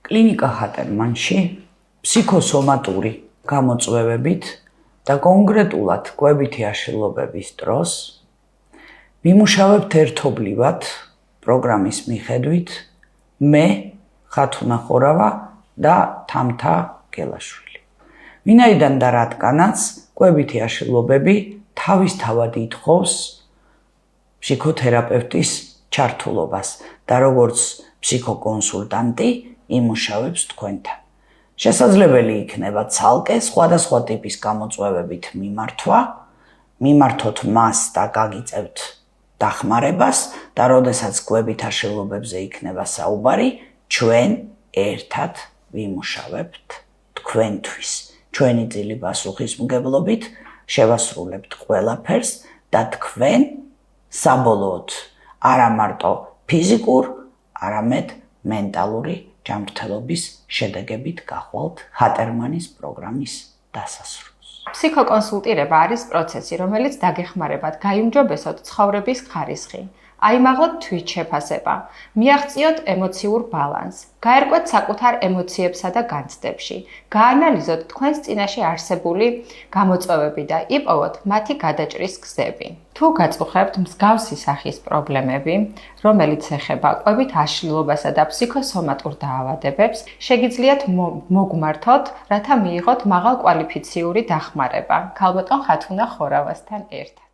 კლინიკა ხატერმანში ფსიქოსომატური გამოწვევებით და კონკრეტულად კვებითი აშლილობების დროს ვიმუშავებთ ერთობლივად პროგრამის მიხედვით მე ხათუნა ხორავა და თამთა გელაშვილი. ვინაიდან და რადგანაც კვებითი აშლილობები თავისთავად ითხოვს ფსიქოთერაპევტის ჩართულობას და როგორც ფსიქოკონსულტანტი იმუშავებს თქვენთან. შესაძლებელი იქნება ცალკე სხვადასხვა ტიპის გამოწვევებით მიმართოთ მას და გაგიწევთ დახმარებას და როდესაც კვებით აშლილობებზე იქნება საუბარი, ჩვენ ერთად ვიმუშავებთ თქვენთვის. ჩვენი წილი პასუხისმგებლობით შევასრულებთ ყველაფერს და თქვენ საბოლოოდ არა მარტო ფიზიკურ, არამედ მენტალური ჯანმრთელობის შედეგებით გახვალთ ხატერმანის პროგრამის დასასრულს. ფსიქოკონსულტირება არის პროცესი, რომელიც დაგეხმარებათ გაიუმჯობესოთ ცხოვრების ხარისხი, აიმაღლოთ თვითშეფასება, მიაღწიოთ ემოციურ ბალანსს, გაერკვეთ საკუთარ ემოციებსა და განცდებში, გაანალიზოთ თქვენს წინაშე არსებული გამოწვევები და იპოვოთ მათი გადაჭრის გზები. თუ გაწუხებთ მსგავსი სახის პრობლემები, რომელიც ეხება კვებით აშლილობასა და ფსიქოსომატურ დაავადებებს, შეგიძლიათ მოგმართოთ, რათა მიიღოთ მაღალკვალიფიციური დახმარება ქალბატონ ხათუნა ხორავასთან ერთად.